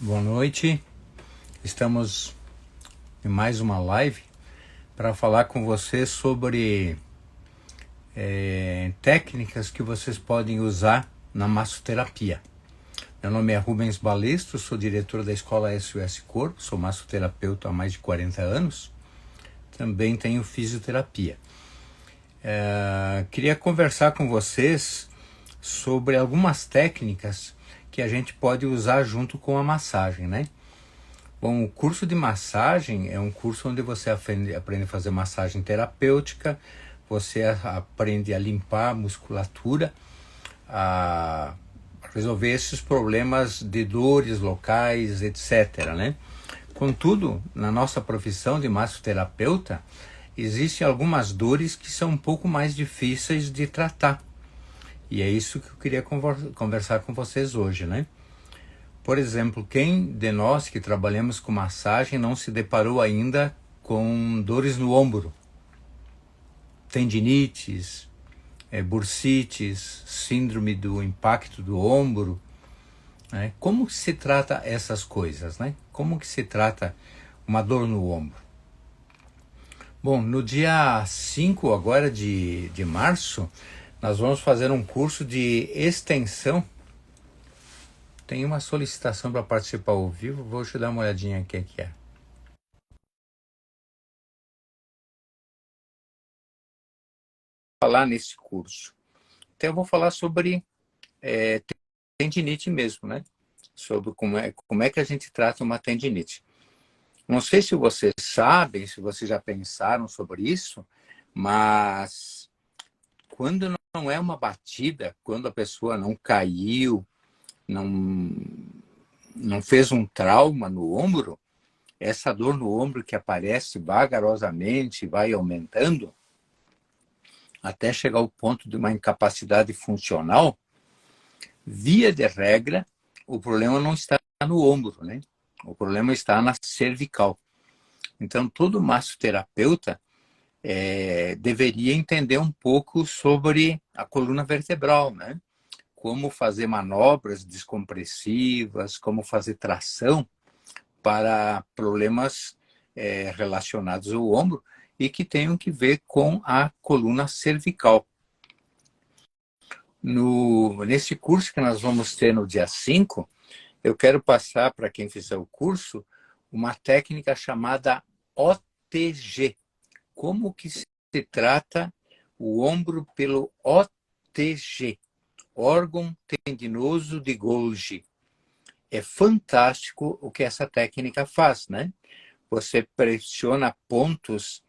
Boa noite, estamos em mais uma live para falar com vocês sobre técnicas que vocês podem usar na massoterapia. Meu nome é Rubens Balesto, sou diretor da Escola SOS Corpo, sou massoterapeuta há mais de 40 anos, também tenho fisioterapia. Queria conversar com vocês sobre algumas técnicas que a gente pode usar junto com a massagem, né? Bom, o curso de massagem é um curso onde você aprende a fazer massagem terapêutica, você aprende a limpar a musculatura, a resolver esses problemas de dores locais, etc., né? Contudo, na nossa profissão de massoterapeuta, existem algumas dores que são um pouco mais difíceis de tratar. E é isso que eu queria conversar com vocês hoje, né? Por exemplo, quem de nós que trabalhamos com massagem não se deparou ainda com dores no ombro? Tendinites, bursites, síndrome do impacto do ombro, né? Como que se trata essas coisas, né? Como que se trata uma dor no ombro? Bom, no dia 5 agora de março, nós vamos fazer um curso de extensão. Tem uma solicitação para participar ao vivo, vou te dar uma olhadinha aqui que é. Falar nesse curso. Então eu vou falar sobre tendinite mesmo, né? Sobre como é que a gente trata uma tendinite. Não sei se vocês sabem, se vocês já pensaram sobre isso, mas quando não é uma batida, quando a pessoa não caiu, não fez um trauma no ombro, essa dor no ombro que aparece vagarosamente, vai aumentando, até chegar ao ponto de uma incapacidade funcional, via de regra, o problema não está no ombro, né? O problema está na cervical. Então, todo massoterapeuta deveria entender um pouco sobre a coluna vertebral, né? Como fazer manobras descompressivas, como fazer tração para problemas relacionados ao ombro e que tenham que ver com a coluna cervical. Nesse curso que nós vamos ter no dia 5, eu quero passar para quem fizer o curso uma técnica chamada OTG. Como que se trata o ombro pelo OTG, órgão tendinoso de Golgi. É fantástico o que essa técnica faz, né? Você pressiona pontos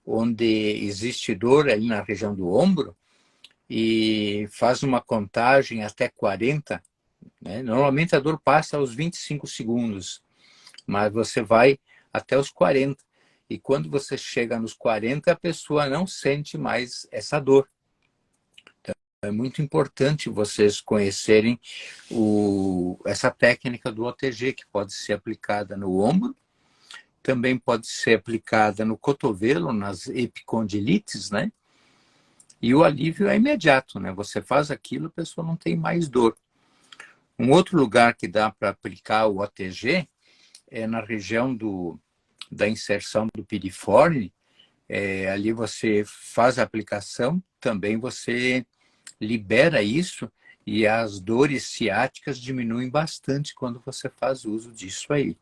onde existe dor ali na região do ombro e faz uma contagem até 40, né? Normalmente a dor passa aos 25 segundos, mas você vai até os 40. E quando você chega nos 40, a pessoa não sente mais essa dor. Então, é muito importante vocês conhecerem essa técnica do OTG, que pode ser aplicada no ombro, também pode ser aplicada no cotovelo, nas epicondilites, né? E o alívio é imediato, né? Você faz aquilo, a pessoa não tem mais dor. Um outro lugar que dá para aplicar o OTG é na região da inserção do piriforme. Ali você faz a aplicação, também você libera isso e as dores ciáticas diminuem bastante quando você faz uso disso aí.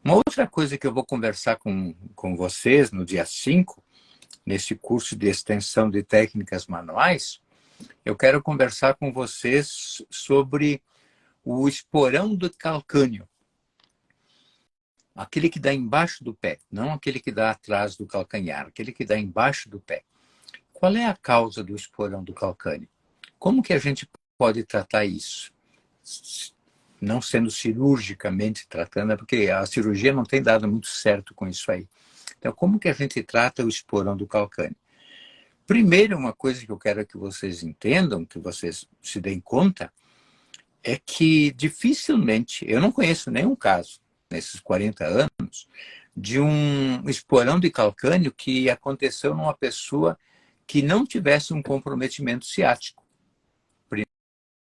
Uma outra coisa que eu vou conversar com vocês no dia 5, nesse curso de extensão de técnicas manuais, eu quero conversar com vocês sobre o esporão do calcânio. Aquele que dá embaixo do pé, não aquele que dá atrás do calcanhar, aquele que dá embaixo do pé. Qual é a causa do esporão do calcânio? Como que a gente pode tratar isso? Não sendo cirurgicamente tratando, porque a cirurgia não tem dado muito certo com isso aí. Então, como que a gente trata o esporão do calcânio? Primeiro, uma coisa que eu quero que vocês entendam, que vocês se deem conta, é que dificilmente, eu não conheço nenhum caso, nesses 40 anos, de um esporão de calcânio que aconteceu numa pessoa que não tivesse um comprometimento ciático.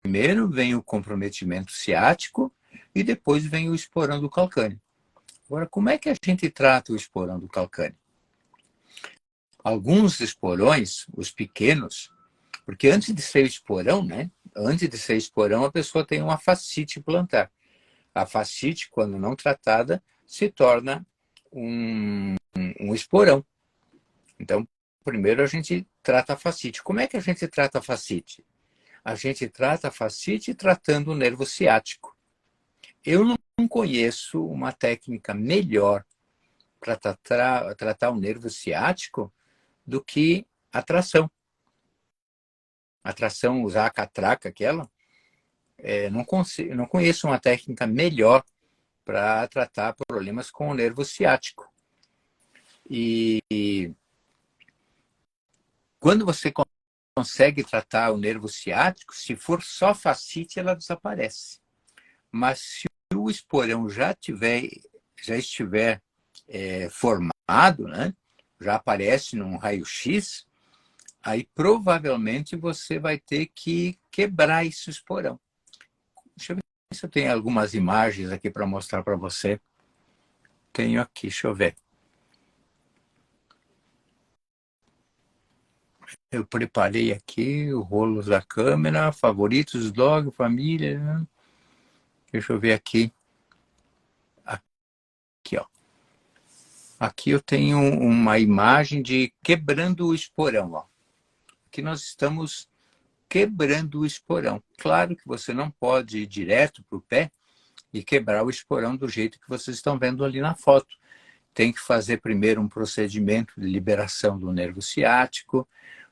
Primeiro vem o comprometimento ciático e depois vem o esporão do calcânio. Agora, como é que a gente trata o esporão do calcânio? Alguns esporões, os pequenos, porque antes de ser esporão, né? Antes de ser esporão, a pessoa tem uma fascite plantar. A fascite, quando não tratada, se torna um esporão. Então, primeiro a gente trata a fascite. Como é que a gente trata a fascite? A gente trata a fascite tratando o nervo ciático. Eu não conheço uma técnica melhor para tratar o nervo ciático do que a tração. A tração, usar a catraca, aquela, não conheço uma técnica melhor para tratar problemas com o nervo ciático. E quando você consegue tratar o nervo ciático, se for só fascite, ela desaparece. Mas se o esporão já estiver formado, né, já aparece num raio-x, aí provavelmente você vai ter que quebrar esse esporão. Deixa eu ver se eu tenho algumas imagens aqui para mostrar para você. Tenho aqui, deixa eu ver. Eu preparei aqui o rolo da câmera, favoritos, blog, família. Né? Deixa eu ver aqui. Aqui, ó. Aqui eu tenho uma imagem de quebrando o esporão. Ó. Aqui nós estamos quebrando o esporão. Claro que você não pode ir direto para o pé e quebrar o esporão do jeito que vocês estão vendo ali na foto. Tem que fazer primeiro um procedimento de liberação do nervo ciático,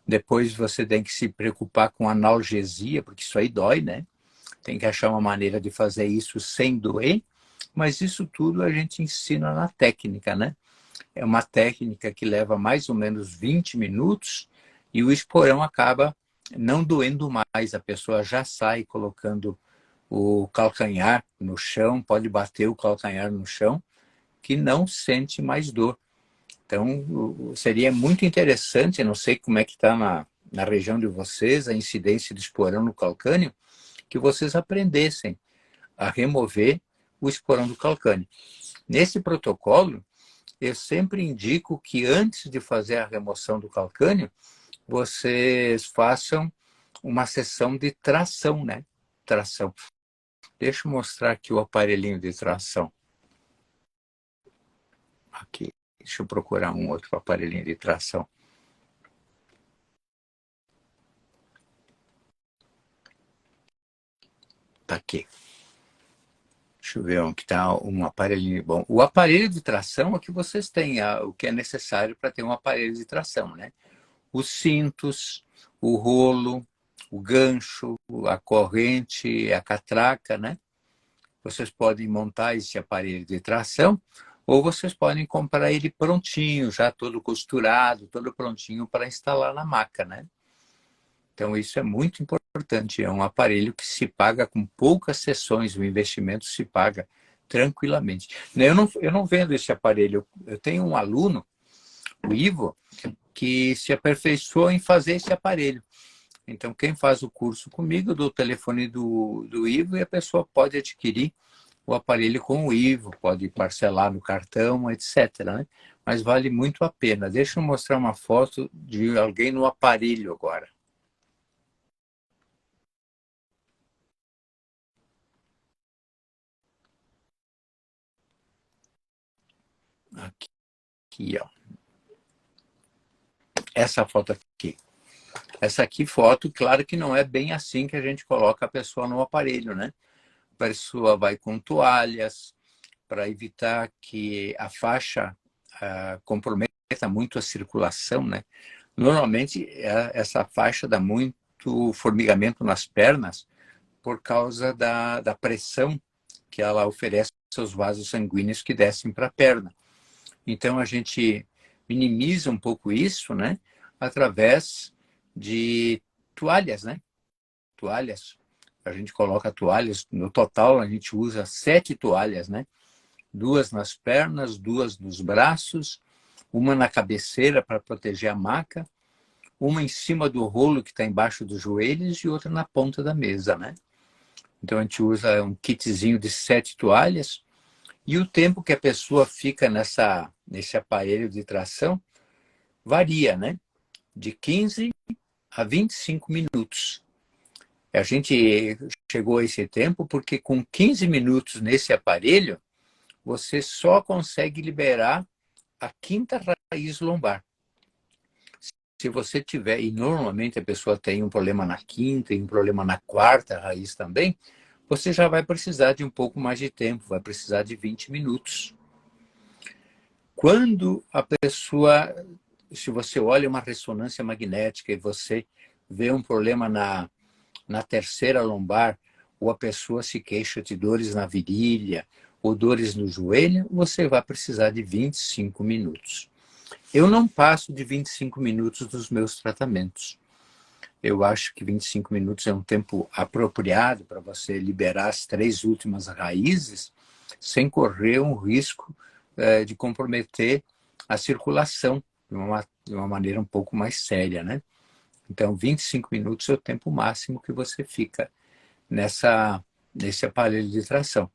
depois você tem que se preocupar com analgesia, porque isso aí dói, né? Tem que achar uma maneira de fazer isso sem doer, mas isso tudo a gente ensina na técnica, né? É uma técnica que leva mais ou menos 20 minutos e o esporão acaba não doendo mais. A pessoa já sai colocando o calcanhar no chão, pode bater o calcanhar no chão, que não sente mais dor. Então, seria muito interessante, não sei como é que está na região de vocês, a incidência de esporão no calcânio, que vocês aprendessem a remover o esporão do calcânio. Nesse protocolo, eu sempre indico que antes de fazer a remoção do calcânio, vocês façam uma sessão de tração, né? Tração. Deixa eu mostrar aqui o aparelhinho de tração. Aqui. Deixa eu procurar um outro aparelhinho de tração. Tá aqui. Deixa eu ver onde está um aparelhinho bom. O aparelho de tração é que vocês têm, o que é necessário para ter um aparelho de tração, né? Os cintos, o rolo, o gancho, a corrente, a catraca, né? Vocês podem montar esse aparelho de tração ou vocês podem comprar ele prontinho, já todo costurado, todo prontinho para instalar na maca, né? Então, isso é muito importante. É um aparelho que se paga com poucas sessões, o investimento se paga tranquilamente. Eu não vendo esse aparelho. Eu tenho um aluno, o Ivo, que se aperfeiçoou em fazer esse aparelho. Então, quem faz o curso comigo, eu dou o telefone do Ivo e a pessoa pode adquirir o aparelho com o Ivo, pode parcelar no cartão, etc. Né? Mas vale muito a pena. Deixa eu mostrar uma foto de alguém no aparelho agora. Aqui, ó. Essa foto aqui. Essa aqui foto, claro que não é bem assim que a gente coloca a pessoa no aparelho, né? A pessoa vai com toalhas para evitar que a faixa comprometa muito a circulação, né? Normalmente, essa faixa dá muito formigamento nas pernas por causa da pressão que ela oferece aos vasos sanguíneos que descem para a perna. Então, a gente minimiza um pouco isso, né? Através de toalhas, né? Toalhas. A gente coloca toalhas. No total, a gente usa 7 toalhas, né? 2 nas pernas, 2 nos braços, uma na cabeceira para proteger a maca, uma em cima do rolo que está embaixo dos joelhos e outra na ponta da mesa, né? Então, a gente usa um kitzinho de 7 toalhas. E o tempo que a pessoa fica nesse aparelho de tração varia, né? De 15 a 25 minutos. A gente chegou a esse tempo porque com 15 minutos nesse aparelho, você só consegue liberar a quinta raiz lombar. Se você tiver, e normalmente a pessoa tem um problema na quinta e um problema na quarta raiz também, você já vai precisar de um pouco mais de tempo, vai precisar de 20 minutos. Quando a pessoa, se você olha uma ressonância magnética e você vê um problema na terceira lombar, ou a pessoa se queixa de dores na virilha, ou dores no joelho, você vai precisar de 25 minutos. Eu não passo de 25 minutos dos meus tratamentos. Eu acho que 25 minutos é um tempo apropriado para você liberar as 3 últimas raízes sem correr um risco de comprometer a circulação de uma maneira um pouco mais séria, né? Então, 25 minutos é o tempo máximo que você fica nesse aparelho de tração.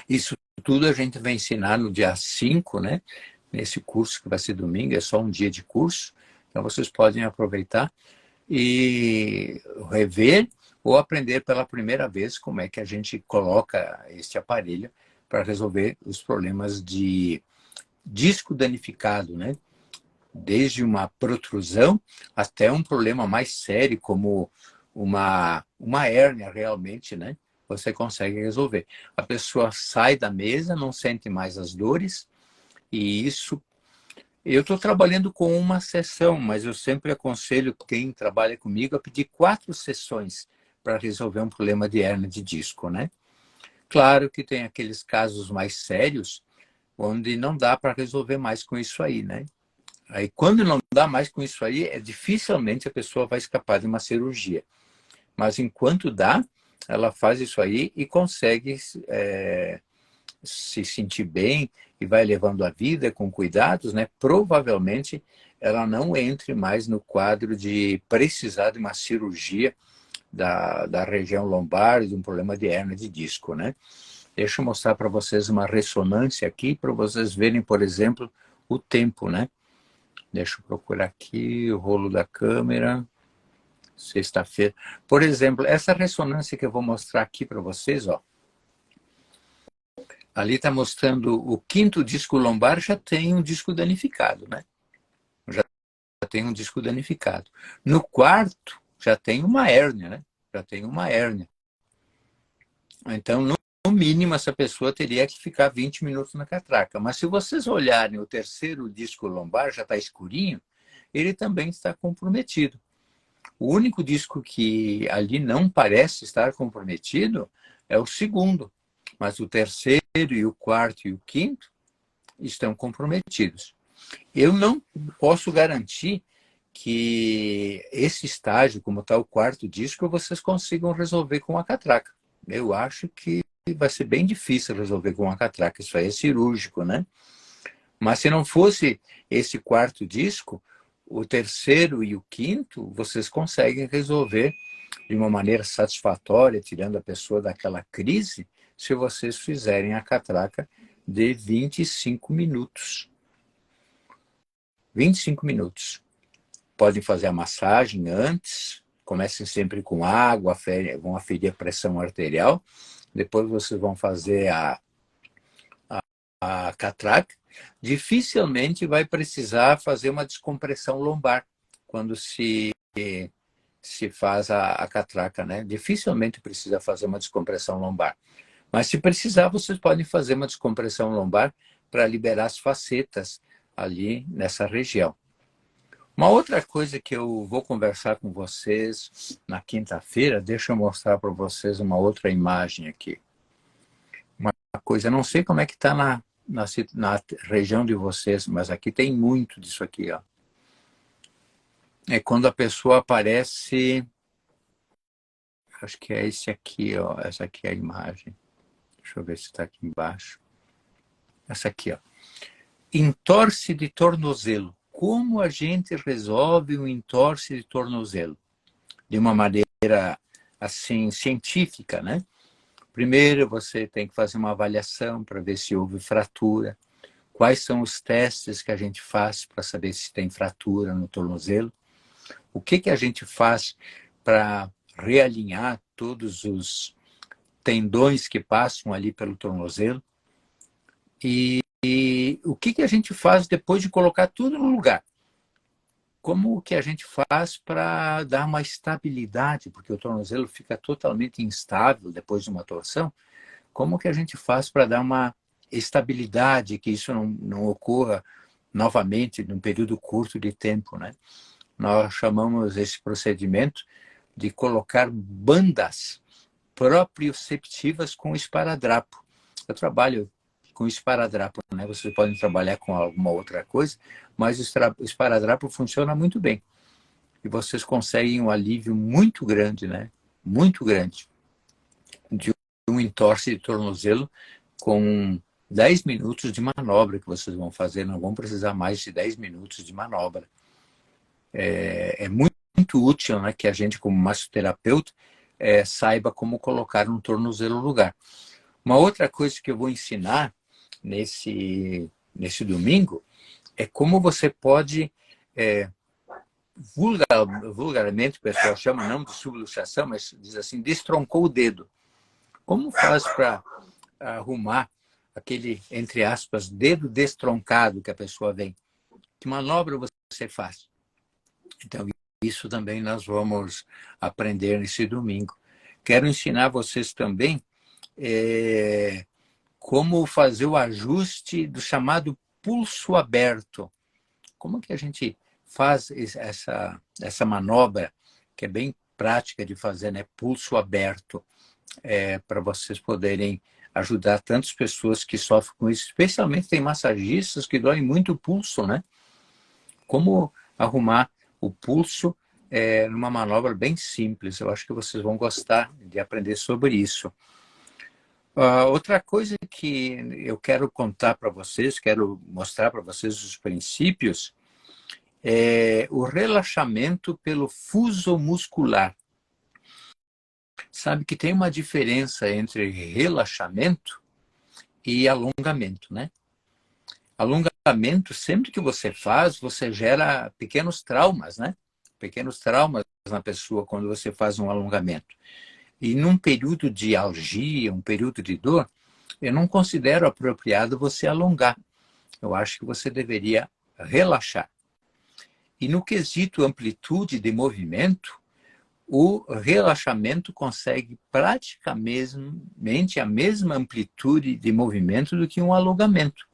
Isso tudo a gente vai ensinar no dia 5, né? Nesse curso que vai ser domingo, é só um dia de curso. Então, vocês podem aproveitar e rever ou aprender pela primeira vez como é que a gente coloca este aparelho para resolver os problemas de disco danificado, né? Desde uma protrusão até um problema mais sério, como uma hérnia realmente, né? Você consegue resolver. A pessoa sai da mesa, não sente mais as dores, e isso... Eu estou trabalhando com uma sessão, mas eu sempre aconselho quem trabalha comigo a pedir 4 sessões para resolver um problema de hérnia de disco, né? Claro que tem aqueles casos mais sérios, onde não dá para resolver mais com isso aí, né? Aí, quando não dá mais com isso aí, dificilmente a pessoa vai escapar de uma cirurgia. Mas enquanto dá, ela faz isso aí e consegue se sentir bem e vai levando a vida com cuidados, né? Provavelmente ela não entre mais no quadro de precisar de uma cirurgia da região lombar, de um problema de hérnia de disco, né? Deixa eu mostrar para vocês uma ressonância aqui, para vocês verem, por exemplo, o tempo, né? Deixa eu procurar aqui o rolo da câmera. Sexta-feira. Por exemplo, essa ressonância que eu vou mostrar aqui para vocês, ó. Ali está mostrando o quinto disco lombar, já tem um disco danificado, né? Já tem um disco danificado. No quarto, já tem uma hérnia, né? Já tem uma hérnia. Então, no mínimo, essa pessoa teria que ficar 20 minutos na catraca. Mas se vocês olharem o terceiro disco lombar, já está escurinho, ele também está comprometido. O único disco que ali não parece estar comprometido é o segundo. Mas o terceiro e o quarto e o quinto estão comprometidos. Eu não posso garantir que esse estágio, como está o quarto disco, vocês consigam resolver com a catraca. Eu acho que vai ser bem difícil resolver com a catraca. Isso aí é cirúrgico, né? Mas se não fosse esse quarto disco, o terceiro e o quinto, vocês conseguem resolver de uma maneira satisfatória, tirando a pessoa daquela crise, se vocês fizerem a catraca de 25 minutos. 25 minutos. Podem fazer a massagem antes, comecem sempre com água, vão aferir a pressão arterial, depois vocês vão fazer a catraca. Dificilmente vai precisar fazer uma descompressão lombar quando se faz a catraca, né? Dificilmente precisa fazer uma descompressão lombar. Mas se precisar, vocês podem fazer uma descompressão lombar para liberar as facetas ali nessa região. Uma outra coisa que eu vou conversar com vocês na quinta-feira, deixa eu mostrar para vocês uma outra imagem aqui. Uma coisa, não sei como é que está na região de vocês, mas aqui tem muito disso aqui, ó. É quando a pessoa aparece, acho que é esse aqui, ó, essa aqui é a imagem. Deixa eu ver se está aqui embaixo. Essa aqui, ó. Entorse de tornozelo. Como a gente resolve um entorse de tornozelo? De uma maneira assim, científica, né? Primeiro, você tem que fazer uma avaliação para ver se houve fratura. Quais são os testes que a gente faz para saber se tem fratura no tornozelo? O que a gente faz para realinhar todos os tendões que passam ali pelo tornozelo? E o que a gente faz depois de colocar tudo no lugar? Como que a gente faz para dar uma estabilidade? Porque o tornozelo fica totalmente instável depois de uma torção. Como que a gente faz para dar uma estabilidade, que isso não ocorra novamente num período curto de tempo, né? Nós chamamos esse procedimento de colocar bandas proprioceptivas com esparadrapo. Eu trabalho com esparadrapo, né? Vocês podem trabalhar com alguma outra coisa, mas o esparadrapo funciona muito bem. E vocês conseguem um alívio muito grande, né? Muito grande, de um entorse de tornozelo com 10 minutos de manobra que vocês vão fazer. Não vão precisar mais de 10 minutos de manobra. É muito útil, né, que a gente, como massoterapeuta, saiba como colocar um tornozelo no lugar. Uma outra coisa que eu vou ensinar nesse domingo é como você pode, vulgarmente o pessoal chama, não de subluxação, mas diz assim, destroncou o dedo. Como faz para arrumar aquele, entre aspas, dedo destroncado que a pessoa vem? Que manobra você faz? Então, isso também nós vamos aprender nesse domingo. Quero ensinar vocês também como fazer o ajuste do chamado pulso aberto. Como que a gente faz essa manobra, que é bem prática de fazer, né? Pulso aberto, para vocês poderem ajudar tantas pessoas que sofrem com isso. Especialmente tem massagistas que doem muito o pulso, né? Como arrumar o pulso numa manobra bem simples. Eu acho que vocês vão gostar de aprender sobre isso. Outra coisa que eu quero contar para vocês, quero mostrar para vocês os princípios, é o relaxamento pelo fuso muscular. Sabe que tem uma diferença entre relaxamento e alongamento, né? Alongamento, sempre que você faz, você gera pequenos traumas, né? Pequenos traumas na pessoa quando você faz um alongamento. E num período de algia, um período de dor, eu não considero apropriado você alongar. Eu acho que você deveria relaxar. E no quesito amplitude de movimento, o relaxamento consegue praticamente a mesma amplitude de movimento do que um alongamento.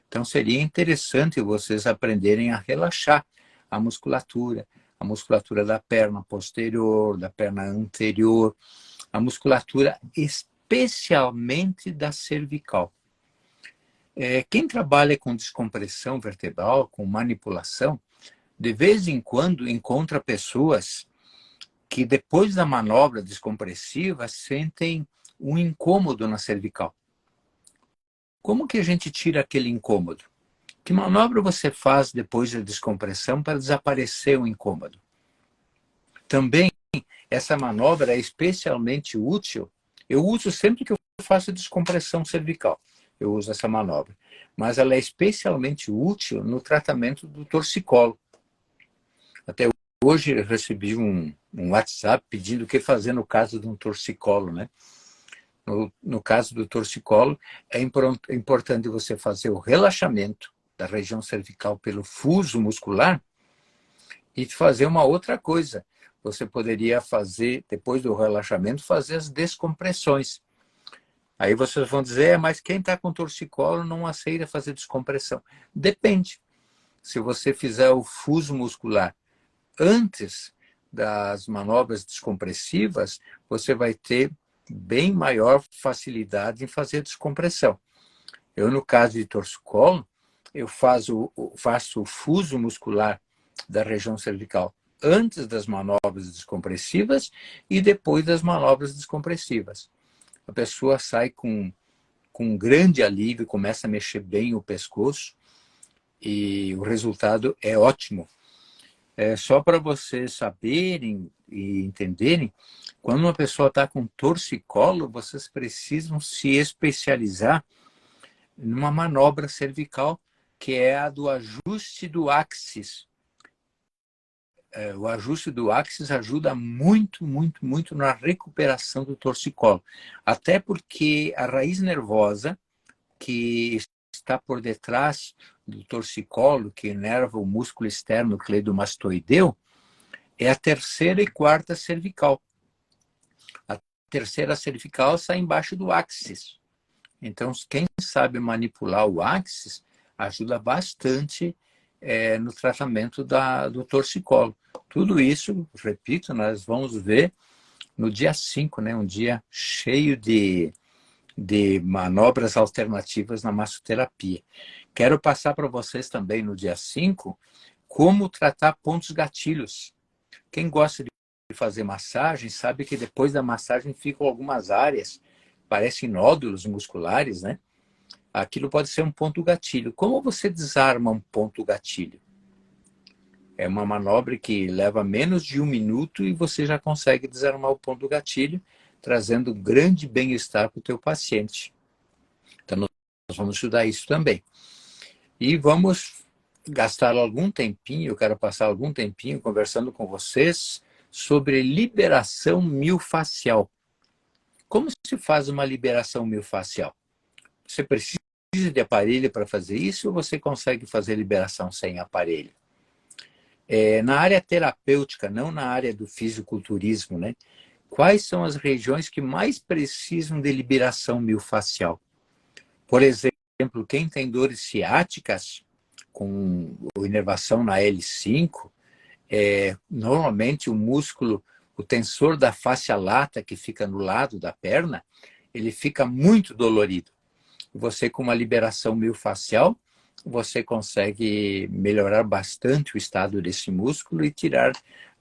Então, seria interessante vocês aprenderem a relaxar a musculatura da perna posterior, da perna anterior, a musculatura especialmente da cervical. Quem trabalha com descompressão vertebral, com manipulação, de vez em quando encontra pessoas que depois da manobra descompressiva sentem um incômodo na cervical. Como que a gente tira aquele incômodo? Que manobra você faz depois da descompressão para desaparecer o incômodo? Também, essa manobra é especialmente útil. Eu uso sempre que eu faço descompressão cervical. Eu uso essa manobra. Mas ela é especialmente útil no tratamento do torcicolo. Até hoje eu recebi um WhatsApp pedindo o que fazer no caso de um torcicolo, né? No caso do torcicolo, é importante você fazer o relaxamento da região cervical pelo fuso muscular e fazer uma outra coisa. Você poderia fazer, depois do relaxamento, fazer as descompressões. Aí vocês vão dizer, mas quem está com torcicolo não aceita fazer descompressão. Depende. Se você fizer o fuso muscular antes das manobras descompressivas, você vai ter bem maior facilidade em fazer descompressão. Eu, no caso de torcicolo, eu faço o fuso muscular da região cervical antes das manobras descompressivas e depois das manobras descompressivas. A pessoa sai com um grande alívio, começa a mexer bem o pescoço e o resultado é ótimo. Só para vocês saberem e entenderem, quando uma pessoa está com torcicolo, vocês precisam se especializar numa manobra cervical, que é a do ajuste do axis. O ajuste do axis ajuda muito, muito, muito na recuperação do torcicolo. Até porque a raiz nervosa, que está por detrás do torcicolo, que inerva o músculo externo cleidomastoideu, é a terceira e quarta cervical. A terceira cervical sai embaixo do axis. Então, quem sabe manipular o axis ajuda bastante no tratamento do torcicolo. Tudo isso, repito, nós vamos ver no dia 5, né? Um dia cheio de manobras alternativas na massoterapia. Quero passar para vocês também no dia 5 como tratar pontos gatilhos. Quem gosta de fazer massagem sabe que depois da massagem ficam algumas áreas, parecem nódulos musculares, né? Aquilo pode ser um ponto gatilho. Como você desarma um ponto gatilho? É uma manobra que leva menos de 1 minuto e você já consegue desarmar o ponto gatilho, trazendo grande bem-estar para o teu paciente. Então, nós vamos estudar isso também. E vamos gastar algum tempinho, eu quero passar algum tempinho conversando com vocês sobre liberação miofascial. Como se faz uma liberação miofascial? Você precisa de aparelho para fazer isso ou você consegue fazer liberação sem aparelho? Na área terapêutica, não na área do fisiculturismo, né? Quais são as regiões que mais precisam de liberação miofascial? Por exemplo, quem tem dores ciáticas, com inervação na L5, normalmente o músculo, o tensor da fáscia lata, que fica no lado da perna, ele fica muito dolorido. Você, com uma liberação miofascial, você consegue melhorar bastante o estado desse músculo e tirar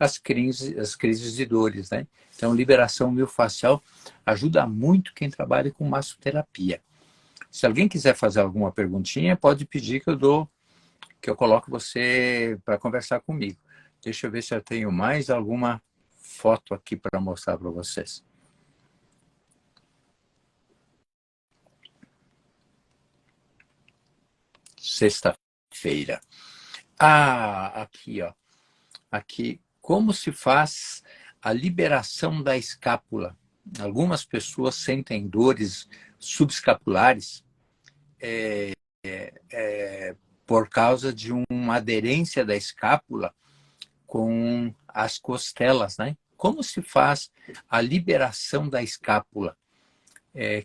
as crises de dores, né? Então, liberação miofascial ajuda muito quem trabalha com massoterapia. Se alguém quiser fazer alguma perguntinha, pode pedir que eu coloque você para conversar comigo. Deixa eu ver se eu tenho mais alguma foto aqui para mostrar para vocês. Sexta-feira. Aqui, ó. Aqui, como se faz a liberação da escápula? Algumas pessoas sentem dores subescapulares por causa de uma aderência da escápula com as costelas, né? Como se faz a liberação da escápula?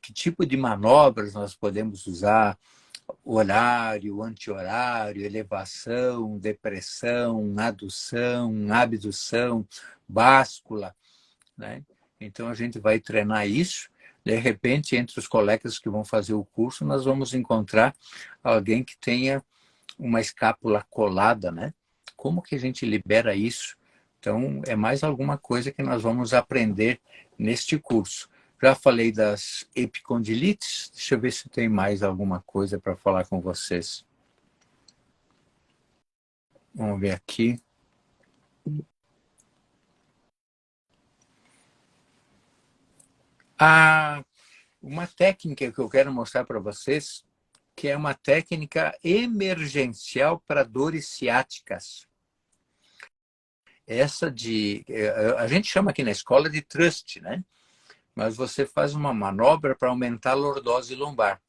Que tipo de manobras nós podemos usar? Horário, anti-horário, elevação, depressão, adução, abdução, báscula, né? Então a gente vai treinar isso. De repente, entre os colegas que vão fazer o curso, nós vamos encontrar alguém que tenha uma escápula colada, né? Como que a gente libera isso? Então, é mais alguma coisa que nós vamos aprender neste curso. Já falei das epicondilites, deixa eu ver se tem mais alguma coisa para falar com vocês. Vamos ver aqui. Uma técnica que eu quero mostrar para vocês, que é uma técnica emergencial para dores ciáticas. Essa a gente chama aqui na escola de thrust, né? Mas você faz uma manobra para aumentar a lordose lombar.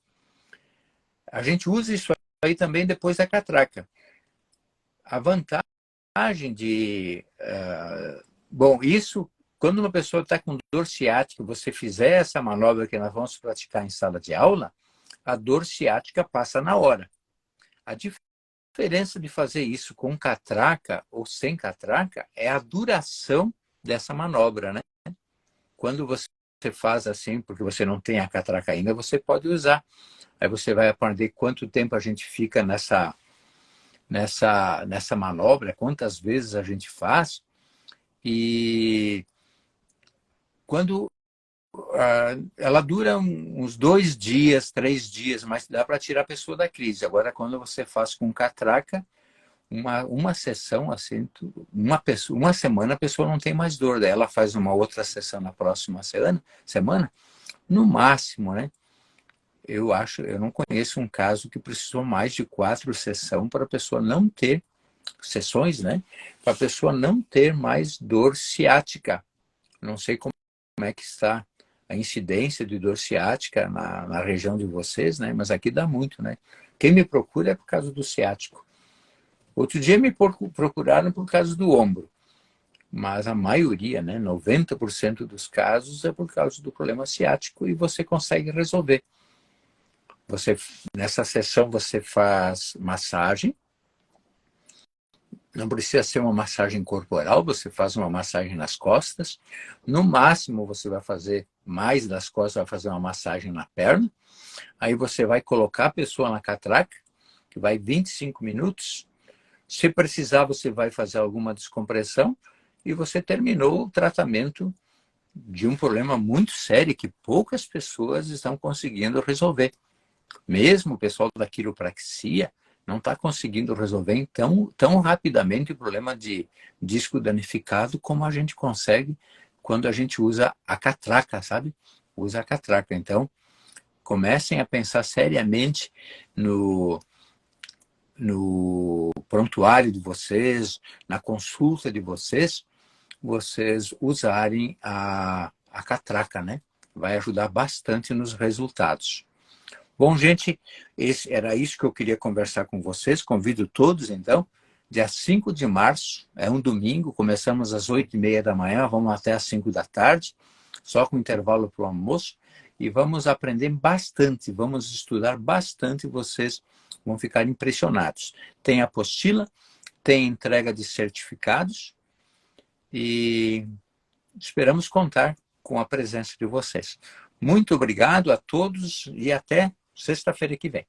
A gente usa isso aí também depois da catraca. A vantagem bom, isso, quando uma pessoa está com dor ciática, você fizer essa manobra que nós vamos praticar em sala de aula, a dor ciática passa na hora. A diferença de fazer isso com catraca ou sem catraca é a duração dessa manobra, né? Quando você faz assim, porque você não tem a catraca ainda, você pode usar. Aí você vai aprender quanto tempo a gente fica nessa manobra, quantas vezes a gente faz. E quando ela dura uns 2 dias, 3 dias, mas dá para tirar a pessoa da crise. Agora, quando você faz com catraca, uma sessão, assim, uma semana a pessoa não tem mais dor, daí ela faz uma outra sessão na próxima semana, no máximo, né? Eu não conheço um caso que precisou mais de 4 sessões para a pessoa não ter, sessões, né? Para a pessoa não ter mais dor ciática. Não sei como é que está a incidência de dor ciática na região de vocês, né? Mas aqui dá muito, né? Quem me procura é por causa do ciático. Outro dia me procuraram por causa do ombro, mas a maioria, né, 90% dos casos é por causa do problema ciático e você consegue resolver. Nessa sessão você faz massagem, não precisa ser uma massagem corporal, você faz uma massagem nas costas, no máximo você vai fazer mais das costas, vai fazer uma massagem na perna, aí você vai colocar a pessoa na catraca, que vai 25 minutos, se precisar você vai fazer alguma descompressão e você terminou o tratamento de um problema muito sério que poucas pessoas estão conseguindo resolver. Mesmo o pessoal da quiropraxia não está conseguindo resolver tão rapidamente o problema de disco danificado como a gente consegue quando a gente usa a catraca, sabe? Usa a catraca. Então, comecem a pensar seriamente no prontuário de vocês, na consulta de vocês usarem a catraca, né? Vai ajudar bastante nos resultados. Bom, gente, era isso que eu queria conversar com vocês. Convido todos, então, dia 5 de março, é um domingo, começamos às 8h30 da manhã, vamos até às 5 da tarde, só com intervalo para o almoço, e vamos aprender bastante, vamos estudar bastante, vocês vão ficar impressionados. Tem apostila, tem entrega de certificados, e esperamos contar com a presença de vocês. Muito obrigado a todos e até sexta-feira que vem.